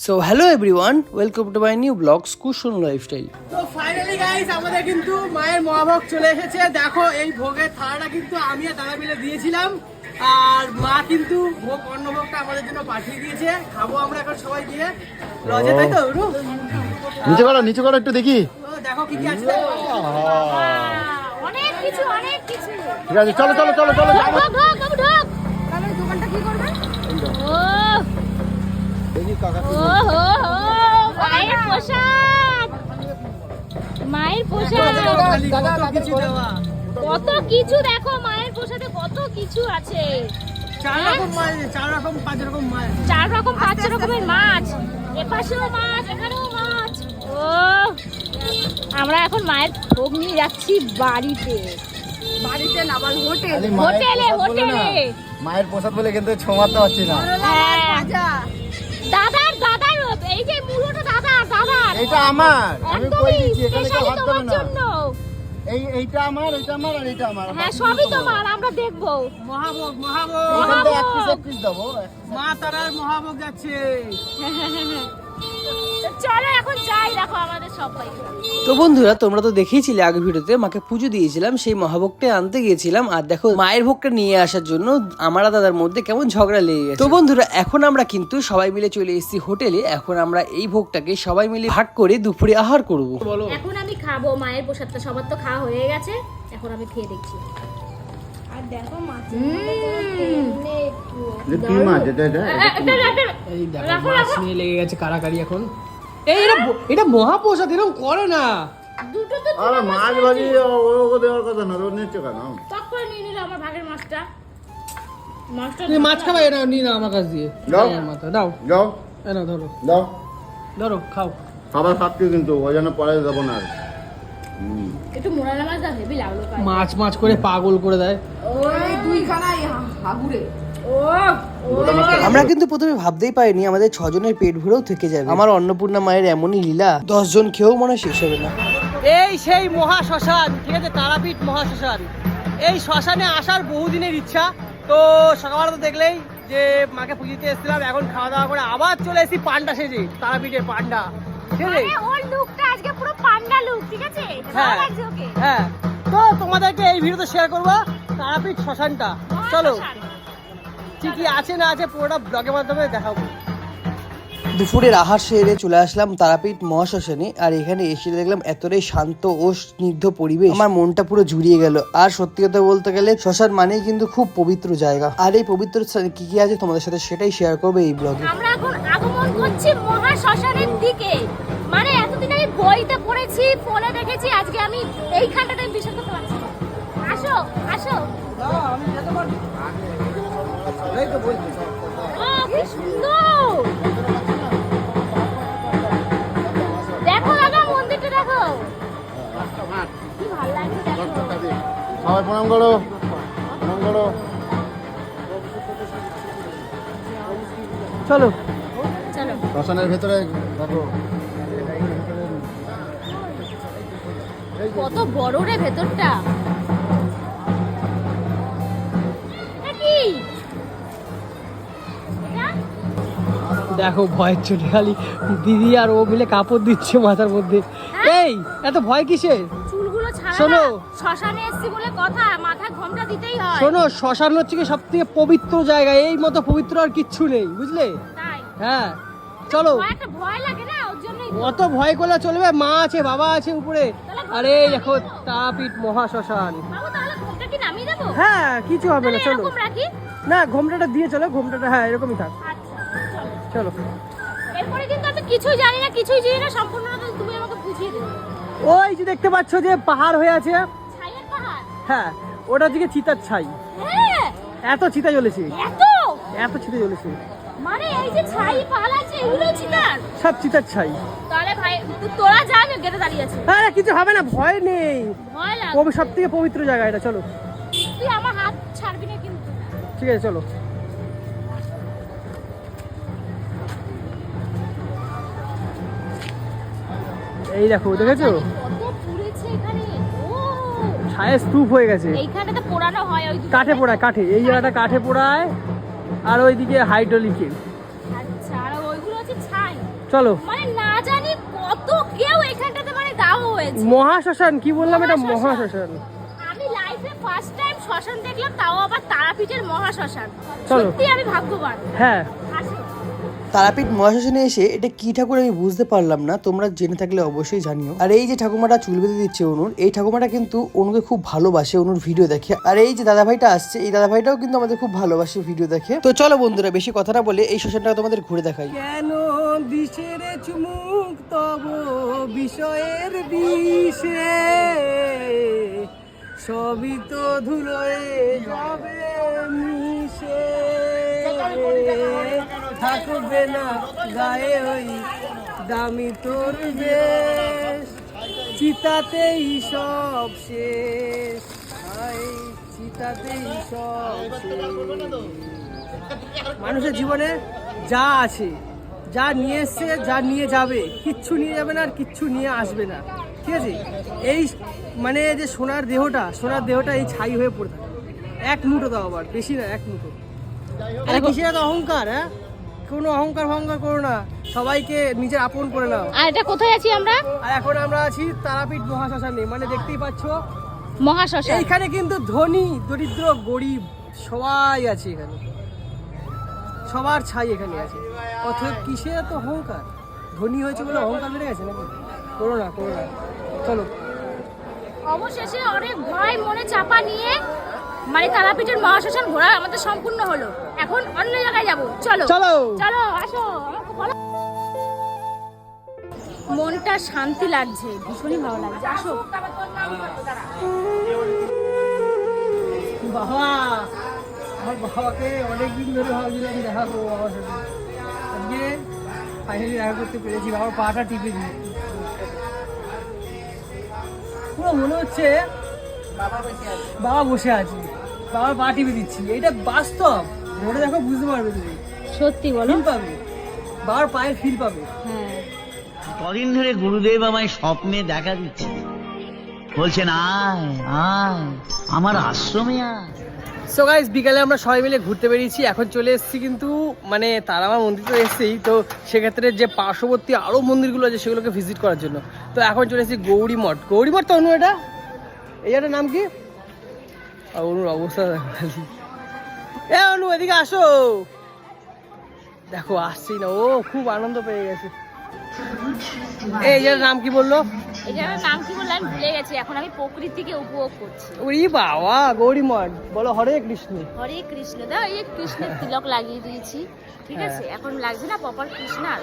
So hello everyone, welcome to my new blog cushion lifestyle. তো finally guys আমাদের কিন্তু মায়ের মহাভোগ চলে এসেছে। দেখো এই ভোগের থালাটা কিন্তু আমি আর দাদা মিলে দিয়েছিলাম, আর মা কিন্তু ভোগ অন্নভোগটা আমাদের জন্য পাঠিয়ে দিয়েছে। খাবো আমরা এখন সবাই গিয়ে লজে, তাই তো? নিচে করো একটু দেখি। দেখো কি কি আছে। অনেক কিছু ঠিক আছে, চলো চলো চলো চলো। তাহলে দোকানটা কি করবে? দেখি কাকা ও হো হো মায়ের পোশাক, মায়ের পোশাক কত কিছু দেওয়া, কত কিছু। দেখো মায়ের পোশাকে কত কিছু আছে। 4 রকম মাছ, 4 রকম 5 রকম মাছ, 4 রকম 5 রকমের মাছ, এপাশেও মাছ এখানেও মাছ। ও আমরা এখন মায়ের ভোগ নিয়ে যাচ্ছি বাড়িতে। বাড়িতে না, বল হোটেলে। হোটেলে মায়ের প্রসাদ বলে কিন্তু ছোঁয়াতে পারছি না। দাদার এই যে মুড়োটা দাদার এইটা আমার, আমি কই দিচ্ছি, এখানে কেউ হাত তোমার দেবে না। জন্য। এইটা আমার, এইটা আমার আর এইটা আমার। হ্যাঁ সবই তোমার, আমরা দেখবো। মহাভোগ এখান থেকে এক পিস দেবো। মা তারার মহাভোগ যাচ্ছে। চলো এখন যাই, দেখো আমাদের সবাই। তো বন্ধুরা, তোমরা তো দেখেইছিলে আগের ভিডিওতে মাকে পুজো দিয়েছিলাম, সেই মহাভোগটা আনতে গিয়েছিলাম। আর দেখো মায়ের ভোগটা নিয়ে আসার জন্য আমার আর দাদার মধ্যে কেমন ঝগড়া লেগে গেছে। তো বন্ধুরা, এখন আমরা কিন্তু সবাই মিলে চলে এসেছি হোটেলে। এখন আমরা এই ভোগটাকে সবাই মিলে ভাগ করে দুপুরে আহার করব। এখন আমি খাবো মায়ের প্রসাদটা, সবার তো খাওয়া হয়ে গেছে, এখন আমি খেয়ে দেখছি। আর দেখো মাছ, কি মাছ এটা? এই দেখো মাছ নিয়ে লেগে গেছে কারাকারি এখন। এই এটা মহাপ্রসাদ, এরকম করে না। দুটো তো আরে মাছ ভাজি ওকে দেওয়ার কথা না, রোজ নিচ্ছ কেন? টক করে নিয়ে নিল আমার ভাগের মাছটা। তুমি মাছ খাবে? এটা নিয়ে নাও আমার কাছ দিয়ে। দাও। মাথা দাও, যাও এনো ধরো দাও, ধরো খাও। খাবার খাচ্ছি কিন্তু ওই জন্য পরে দেবো না আর। একটু মোড়ালা মাছ দাও, হেভি লাগলো খাই। মাছ মাছ করে পাগল করে দেয়। ওই দুইখানাই হাগুড়ে। ও আমরা কিন্তু প্রথমে ভাবতেই পারিনি আমাদের 6 জনের পেট ভরেও থেকে যাবে। আমার অন্নপূর্ণা মায়ের এমনই লীলা, 10 জন খেয়েও মনে হয় শেষ হবে না। এই সেই মহা শ্মশান, ঠিক আছে, তারাপীঠ মহা শ্মশান। এই শ্মশানে আসার বহুদিনের ইচ্ছা। তো সকালবেলা তো দেখলেই যে মাকে পুজো দিতে এসেছিলাম, এখন খাওয়া দাওয়া করে আবার চলে এসেছি পান্ডা সেজে, তারাপীঠের পান্ডা, ঠিক আছে। আরে ওর লুকটা আজকে পুরো পান্ডা লুক, ঠিক আছে? ভালো লাগছে ওকে। হ্যাঁ, তো তোমাদেরকে এই ভিডিওতে শেয়ার করবো তারাপীঠ শ্মশানটা। চলো কি কি আছে না আছে পুরোটা ব্লগের মাধ্যমে দেখাবো। দুপুরের আহার সেরে চলে আসলাম তারাপীঠ মহাশ্মশানে। আর এখানে এসে দেখলাম এতটাই শান্ত ও স্নিগ্ধ পরিবেশ, আমার মনটা পুরো জুড়িয়ে গেল। আর সত্যি কথা বলতে গেলে শ্মশান মানেই কিন্তু খুব পবিত্র জায়গা। আর এই পবিত্র স্থানে কি কি আছে তোমাদের সাথে সেটাই শেয়ার করবো এই ব্লগে। আমরা এখন আগমন করছি মহা শ্মশানের দিকে। মানে এতদিন আমি বইতে পড়েছি, ফোনে দেখেছি, আজকে আমি এইখানটাতে বিশ্বাস করতে পারছি না। আসো আসো। ও কি সুন্দর! দেখো দাদা, মন্দিরটা দেখো, কি ভালো লাগছে। দেখো সবাই প্রণাম করো, প্রণাম করো। চলো চলো। শ্মশানের ভেতরে দেখো কত বড় রে ভেতরটা। এটা কি? এটা? দেখো ভয়ের চোটে খালি দিদি আর ও মিলে কাপড় দিচ্ছে মাথার মধ্যে। এই এত ভয় কিসের? চুলগুলো ছাড়া শোনো। না, শ্মশানে এসছি বলে কথা, মাথায় ঘোমটা দিতেই হয়। শোনো, শ্মশান হচ্ছে কি সব থেকে পবিত্র জায়গা, এই মতো পবিত্র আর কিচ্ছু নেই, বুঝলে? তাই হ্যাঁ চলো। একটা ভয় লাগে না, ওর জন্যই। অত ভয় করলে চলবে? মা আছে, বাবা আছে উপরে। আরে দেখো তারাপীঠ মহা শ্মশান। বাবু তাহলে ঘোমটা কি নামিয়ে দেবো? হ্যাঁ কিছু হবে না, তাহলে চলো। এরকম রাখি? না, ঘোমটাটা দিয়ে চলো, ঘোমটাটা হ্যাঁ এরকমই থাক। আচ্ছা চলো। চলো। এরপরে কিন্তু আমি কিছুই জানি না, সম্পূর্ণটা তুমি আমাকে বুঝিয়ে দেবে। ওই যে দেখতে পাচ্ছ যে পাহাড় হয়ে আছে, ছাইয়ের পাহাড়। হ্যাঁ ওটা দিকে চিতার ছাই। হ্যাঁ, এত চিতা জ্বলেছে, এত চিতা জ্বলেছে, মানে এই যে ছাই পাহাড় আছে এগুলো চিতার। সব চিতার ছাই। তাহলে ভাই তোরা যা, আমি গেটে দাঁড়িয়ে আছি। আরে কিছু হবে না, ভয় নেই। ভয় লাগে। সব থেকে পবিত্র জায়গা এটা, চলো। তুই আমার হাত ছাড়বি না কিন্তু। ঠিক আছে চলো। এই দেখো, দেখেছো কত পুড়েছে এখানে। ও ছায়ের স্তূপ হয়ে গেছে। এইখানে তো পোড়ানো হয়, ওই কাঠে পোড়ায়, কাঠে, এই জায়গাটা কাঠে পোড়ায়। আর ওইদিকে হাইড্রোলিকের। আচ্ছা, আর ওইগুলো হচ্ছে ছাই। চলো। মানে না জানি কত কেউ এখানটাতে মানে দাও হয়েছে। মহাশ্মশান কি বললাম, এটা মহাশ্মশান। আমি লাইফে ফার্স্ট টাইম শ্মশান দেখলাম, তাও আবার তারাপীঠের মহাশ্মশান। চলো। সত্যি আমি ভাগ্যবান। হ্যাঁ, আসো। তারাপীঠ মহাশ্মশানে এসে এটা কি ঠাকুর আমি বুঝতে পারলাম না, তোমরা জেনে থাকলে অবশ্যই জানিও। আর এই যে ঠাকুমাটা চুল বেঁধে দিচ্ছে অনুর, এই ঠাকুমাটা কিন্তু অনুকে খুব ভালোবাসে, অনুর ভিডিও দেখে। আর এই যে দাদা ভাইটা আসছে, এই দাদা ভাইটাও কিন্তু আমাদের খুব ভালোবাসে, ভিডিও দেখে। তো চলো বন্ধুরা, বেশি কথা না বলে এই শ্মশানটা তোমাদের ঘুরে দেখাই। কেন দিশের চুমুক তব বিষয়ের বিষে, সবই তো ধুলোয় যাবে মিশে, থাকবে না গায়ে ওই দামি তোর বেশ, চিতাতেই সব শেষ, হায় চিতাতেই সব শেষ। মানুষের জীবনে যা আছে, যা নিয়ে এসছে, যা নিয়ে যাবে, কিচ্ছু নিয়ে যাবে না আর কিচ্ছু নিয়ে আসবে না, ঠিক আছে? এই মানে যে সোনার দেহটা এই ছাই হয়ে পড়ে থাকে। এক মুঠো দাও, আবার বেশি না, এক মুঠো। আরে কিসের এত অহংকার? হ্যাঁ, কোনো অহংকার করো না, সবাইকে নিজের আপন করে নাও। আর এটা কোথায় আছি আমরা? আর এখন আমরা আছি তারাপীঠ মহাশ্মশানে, মানে দেখতেই পাচ্ছ মহাশ্মশান। এইখানে কিন্তু ধনী দরিদ্র গরিব সবাই আছে, এখানে সবার ছাই এখানে আছে। অথবা কিসে এত অহংকার? ধনী হয়েছে বলে অহংকার বেড়ে গেছে নাকি? করো না। চলো। অবশেষে অনেক ভয় মনে চাপা নিয়ে মানে তারাপীঠের মহাশ্মশান ঘোরা আমাদের সম্পূর্ণ হলো। এখন অন্য জায়গায় যাব। চলো চলো আসো। মনটা শান্তি লাগছে, ভীষণই ভালো লাগছে। আসো। বাবা, আমার বাবাকে অনেকদিন ধরে ভাবছিলাম দেখা করবো বাবার সাথে, আজকে ফাইনালি দেখা করতে পেরেছি। বাবার পাটা টিপে দিই, পুরো মনে হচ্ছে বাবা বসে আছে, বাবার পা টিপে দিচ্ছি। এটা বাস্তব, ধরে দেখো, বুঝতে পারবে তুমি। সত্যি বলো। ফিল পাবে, বাবার পায়ের ফিল পাবে। হ্যাঁ, কদিন ধরে গুরুদেব আমায় স্বপ্নে দেখা দিচ্ছে, বলছেন আয় আয় আমার আশ্রমে আয়। সো গাইস, বিকালে আমরা সবাই মিলে ঘুরতে বেরিয়েছি। এখন চলে এসেছি কিন্তু মানে তারামা মন্দির তো এসেই, তো সেক্ষেত্রে যে পার্শ্ববর্তী আরও মন্দিরগুলো আছে সেগুলোকে ভিজিট করার জন্য। তো এখন চলে এসেছি গৌরী মঠ তো অনু, এটা এই জায়গাটার নাম কি? অনুর অবস্থা খালি। এ অনু, এদিকে আসো, দেখো আসছি না, ও খুব আনন্দ পেয়ে গেছে। এই জায়গাটার নাম কি বললো? এটার নাম কি বললাম ভুলে গেছি। এখন আমি প্রকৃতিকে উপভোগ করছি। ওরে বাবা, গৌরী মঠ বলো। হরে কৃষ্ণ। হরে কৃষ্ণ। দাও, এই কৃষ্ণের তিলক লাগিয়ে দিয়েছি, ঠিক আছে? এখন লাগছে না প্রপার কৃষ্ণার।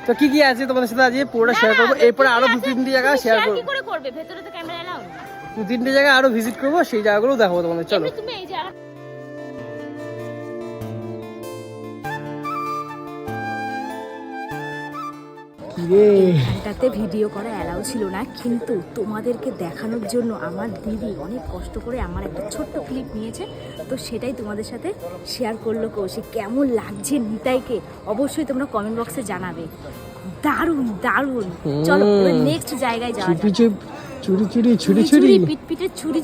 তো কি কি আছে তোমাদের সাথে আজকে পুরোটা শেয়ার করবো। এরপরে আরো 2-3টি জায়গা শেয়ার করবো। কি করে করবে? ভেতরে তো ক্যামেরা এলাও। 2-3টে জায়গা আরো ভিজিট করবো, সেই জায়গাগুলো দেখাবো তোমাদের। চলো। তুমি এই জায়গা এখানটাতে ভিডিও করা অ্যালাউ ছিল না, কিন্তু তোমাদেরকে দেখানোর জন্য আমার দিদি অনেক কষ্ট করে আমার একটা ছোট্ট ক্লিপ নিয়েছে, তো সেটাই তোমাদের সাথে শেয়ার করলো। কৌশিক, কেমন লাগছে নিতাইকে অবশ্যই তোমরা কমেন্ট বক্সে জানাবে। দারুণ দারুণ। চলো নেক্সট জায়গায় যাওয়া যাক। চুরি পিটপিটে ছুরি।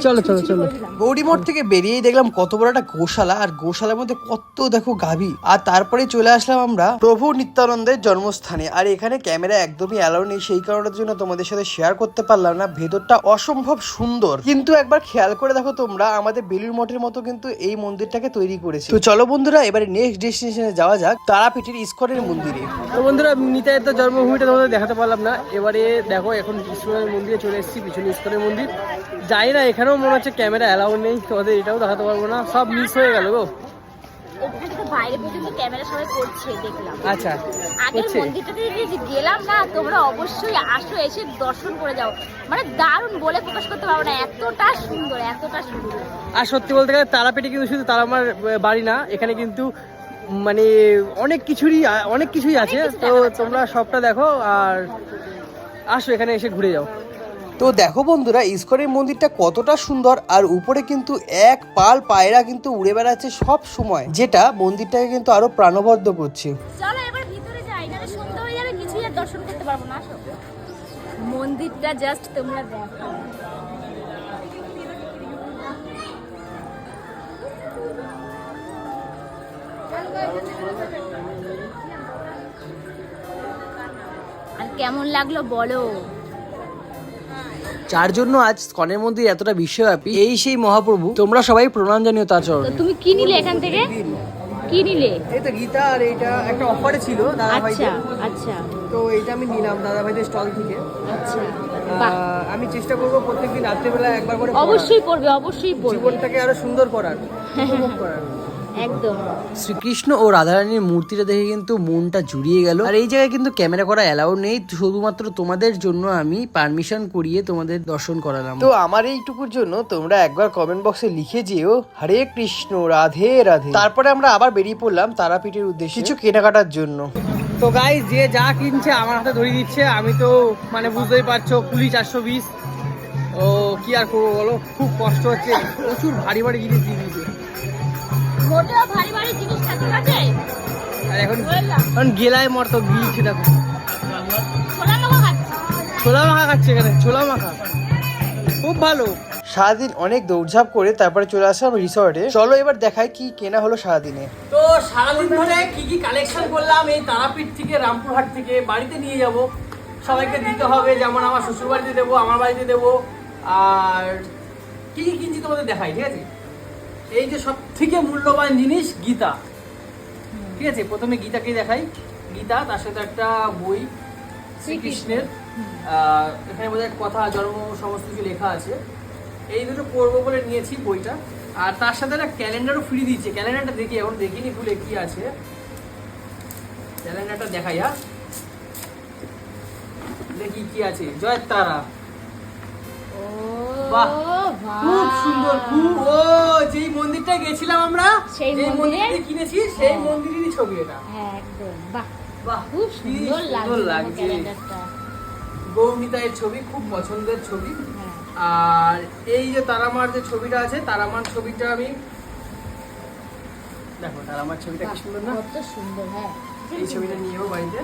চলো। গৌরী মঠ থেকে বেরিয়েই দেখলাম কত বড় একটা গোশালা, আর গোশালার মধ্যে কত দেখো গাভী। আর তারপরে চলে আসলাম আমরা প্রভু নিত্যানন্দের জন্মস্থানে। আর এখানে ক্যামেরা একদমই অ্যালাউ নেই, সেই কারণের জন্য তোমাদের সাথে শেয়ার করতে পারলাম না। ভেতরটা অসম্ভব সুন্দর, কিন্তু একবার খেয়াল করে দেখো তোমরা, আমাদের বেলুর মঠের মতো কিন্তু এই মন্দিরটাকে তৈরি করেছে। তো চলো বন্ধুরা, এবারে নেক্সট ডেস্টিনেশনে যাওয়া যাক, তারাপীঠের ইস্কনের মন্দিরে। তো বন্ধুরা, নিতাইয়ের তো জন্মভূমিটা তোমাদের দেখাতে পারলাম না। এবারে দেখো, এখন ইস্কনের মন্দিরে চলে এসেছি, পিছনে ইস্কনের মন্দির। যাই না, এখানেও মনে হচ্ছে ক্যামেরা অ্যালাউ নেই, তোমাদের এটাও দেখাতে পারবো না, সব মিস হয়ে গেল গো। ওখানে তো বাইরে পর্যন্ত ক্যামেরা সবাই করছে দেখলাম। আচ্ছা, আগের মন্দিরটাতে যে গেলাম না, তোমরা অবশ্যই আসো, এসে দর্শন করে যাও। মানে দারুণ, বলে প্রকাশ করতে পারবো না, এতটা সুন্দর। আর সত্যি বলতে গেলে তারাপীঠে কিন্তু শুধু তারামার বাড়ি না, এখানে কিন্তু মানে অনেক কিছুই আছে। তো তোমরা সবটা দেখো আর আসো, এখানে এসে ঘুরে যাও। তো দেখো বন্ধুরা, ইস্কনের মন্দিরটা কতটা সুন্দর, আর উপরে কিন্তু এক পাল পায়রা কিন্তু উড়ে বেড়াচ্ছে সব সময়, যেটা মন্দিরটাকে কিন্তু আরো প্রাণবদ্ধ করছে। চলো এবার ভিতরে যাই, না সন্ধ্যা হয়ে যাবে, কিছুই আর দর্শন করতে পারবো না। আসো, মন্দিরটা জাস্ট তোমরা দেখো। কেমন লাগলো বলো। যার জন্য আজ স্কনের মন্দির এতটা বিশ্বব্যাপী, এই সেই মহাপ্রভু, তোমরা সবাই প্রণাম জানিও তার তো চরণে। তুমি কি নিলে এখান থেকে, কি নিলে? এই তো গীতা, আর এইটা একটা অফারে ছিল দাদা আচ্ছা ভাইদের, আচ্ছা তো এইটা আমি নিলাম দাদা ভাইদের স্টল থেকে। আচ্ছা, বাহ, আমি চেষ্টা করবো প্রত্যেকদিন রাত্রেবেলা একবার করে পড়ার, অবশ্যই পড়বে, অবশ্যই পড়বে, জীবনটাকে আরো সুন্দর করার, উপভোগ করার। একদম। শ্রীকৃষ্ণ ও রাধারানীর মূর্তিটা দেখে কিন্তু মনটা জুড়িয়ে গেল। আর এই জায়গায় কিন্তু ক্যামেরা করা অ্যালাউড নেই, শুধুমাত্র তোমাদের জন্য আমি পারমিশন করিয়ে তোমাদের দর্শন করালাম। তো আমার এইটুকুর জন্য তোমরা একবার কমেন্ট বক্সে লিখে যেও হরে কৃষ্ণ রাধে রাধে। তারপরে আমরা আবার বেরিয়ে পড়লাম তারাপীঠের উদ্দেশ্যে কিছু কেনাকাটার জন্য। তো গাইস, যে যা কিনছে আমার হাতে ধরিয়ে দিচ্ছে, আমি তো মানে বুঝতেই পারছো কুলি 420। ও কি আর করবো বলো, খুব কষ্ট হচ্ছে, প্রচুর ভারী ভারী জিনিস দিয়ে দিয়েছে। মোটেও ভারী ভারী জিনিস থাকতে লাগে। আর এখন বললাম এখন গেলায় মরতো গিয়েছে, দেখো ছোলা মাখা খাচ্ছি। ছোলা মাখা খাচ্ছে এখানে, ছোলা মাখা খুব ভালো। সারাদিন অনেক দৌড়ঝাঁপ করে তারপরে চলে আসলাম রিসর্টে। চলো এবার দেখাই কি কেনা হলো সারাদিনে। তো সারাদিন ধরে কি কি কালেকশন করলাম এই তারাপীঠ থেকে, রামপুরহাট থেকে বাড়িতে নিয়ে যাব, সবাইকে দিতে হবে, যেমন আমার শ্বশুর বাড়িতে দেবো, আমার বাড়িতে দেবো। আর কি কি কিনছি তোমাদের দেখাই, ঠিক আছে? এই যে সব থেকে মূল্যবান জিনিস গীতা, ঠিক আছে? প্রথমে গীতাকে দেখাই। গীতা, তার সাথে একটা বই শ্রীকৃষ্ণের, এখানে বোধহয় কথা জন্ম সমস্ত কিছু লেখা আছে। এই দুটো পড়বো বলে নিয়েছি বইটা। আর তার সাথে একটা ক্যালেন্ডারও ফ্রি দিচ্ছে। ক্যালেন্ডারটা দেখি, এখন দেখিনি ভুলে কি আছে। ক্যালেন্ডারটা দেখাই, হ্যাঁ দেখি কি আছে। জয় তারা, ও বাহ, বাহ, খুব সুন্দর, খুব। ও যেই মন্দিরটা গেছিলাম আমরা, সেই যেই মন্দিরের? মন্দিরটা কিনেছি, সেই হ্যাঁ। মন্দিরেরই ছবি এটা। হ্যাঁ একদম, বাহ, বাহ, খুব কি সুন্দর লাগছে লাগছে। ক্যালেন্ডারটা। গৌমিতায়ের ছবি, খুব পছন্দের ছবি। হ্যাঁ, আর এই যে তারামার যে ছবিটা আছে, তারামার ছবিটা আমি দেখো, তারামার ছবিটা কি বাহ, সুন্দর না? কত সুন্দর, হ্যাঁ। এই ছবিটা নিয়ে যাবো বাড়িতে।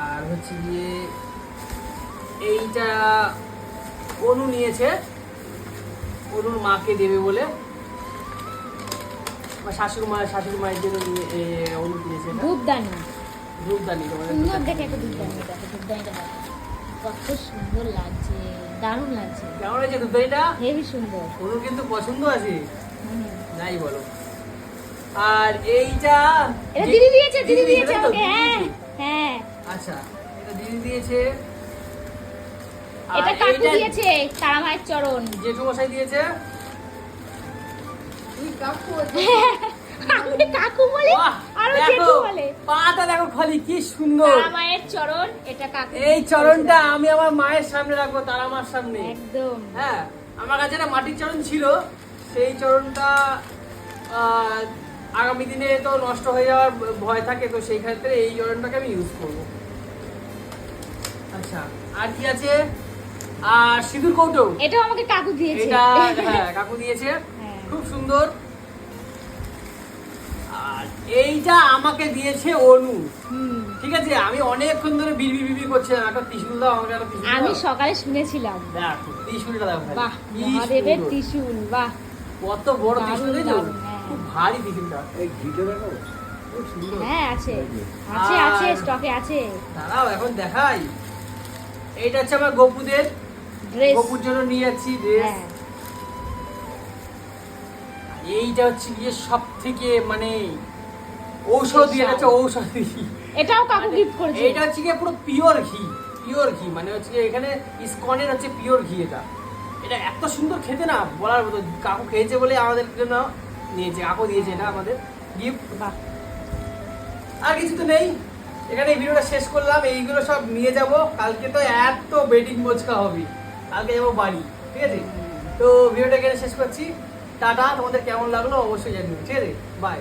আর হচ্ছে গিয়ে এইটা অনু নিয়েছে, অনুর মাকে দেবে বলে, শাশুড়ি মায়ের জন্য অনু কিনেছে এটা। ধূপদানি, ধূপদানি তোমাদের সুন্দর দেখে একটা ধূপদানি, দেখো ধূপদানিটা দেখো কত সুন্দর লাগছে, দারুণ লাগছে, কেমন হয়েছে ধূপদানিটা? হেভি সুন্দর। অনুর কিন্তু পছন্দ আছে, হুম। নাই বলো। আর এইটা এটা দিদি দিয়েছে, দিদি দিয়েছে তাই তো? আমাকে, দিদি হ্যাঁ দিয়েছে? হ্যাঁ। আচ্ছা, এটা দিদি দিয়েছে। আর এটা কাকু এইটা দিয়েছে, তারা মায়ের চরণ। জেঠুমশাই দিয়েছে। আমি কাকু বলে, বাহ, আরো দেখো, জেঠু বলে। পাটা দেখো খালি কি সুন্দর। তারা মায়ের চরণ, এটা কাকু এই দিয়েছে। চরণটা আমি আমার মায়ের সামনে রাখবো, তারা মার সামনে। একদম, হ্যাঁ, আমার কাছে একটা মাটির চরণ ছিল, সেই চরণটা আগামী দিনে তো নষ্ট হয়ে যাওয়ার ভয় থাকে, তো সেই ক্ষেত্রে এই চরণটাকে আমি ইউজ করবো। আচ্ছা, আর কি আছে? আর সিঁদুর কৌটো, এটাও আমাকে কাকু দিয়েছে। এটা হ্যাঁ কাকু দিয়েছে, হ্যাঁ। খুব সুন্দর। আর এইটা আমাকে দিয়েছে অনু, হুম। ঠিক আছে? আমি অনেকক্ষণ ধরে বিড়ি করছিলাম, একটা ত্রিশূল দাও আমাকে, একটা ত্রিশূল আমি দাও। সকালে শুনেছিলাম। দেখো ত্রিশূলটা দেখো খালি। বাহ, কি মহাদেবের সুন্দর। ত্রিশূল, বাহ, কত বড় দারুণ, ত্রিশূল দেখছো? দারুণ, হ্যাঁ। খুব ভারী ত্রিশূলটা। হ্যাঁ আছে আছে আর- আছে, স্টকে আছে। দাঁড়াও এখন দেখাই। এইটা হচ্ছে আমার গপুদের, ড্রেস, গপুর জন্য নিয়ে যাচ্ছি ড্রেস। হ্যাঁ। এইটা হচ্ছে গিয়ে সব থেকে মানে ঔষধি, এটা হচ্ছে ঔষধি। এটাও কাকু গিফট করেছে। এটা হচ্ছে গিয়ে পুরো পিওর ঘি, পিওর ঘি, মানে হচ্ছে গিয়ে এখানে ইসকনের হচ্ছে পিওর ঘি। এটা এটা এত সুন্দর খেতে না বলার মতো। কাকু খেয়েছে বলে আমাদের জন্য নিয়েছে, কাকু দিয়েছে এটা আমাদের গিফট। বাহ, আর কিছু তো নেই, এখানে এই ভিডিওটা শেষ করলাম। এইগুলো সব নিয়ে যাব, কালকে তো এত বেডিং মোচকা হবে, কালকে যাবো বাড়ি, ঠিক আছে? তো ভিডিওটা এখানে শেষ করছি। টাটা, তোমাদের কেমন লাগলো অবশ্যই জানিও, ঠিক আছে? বাই।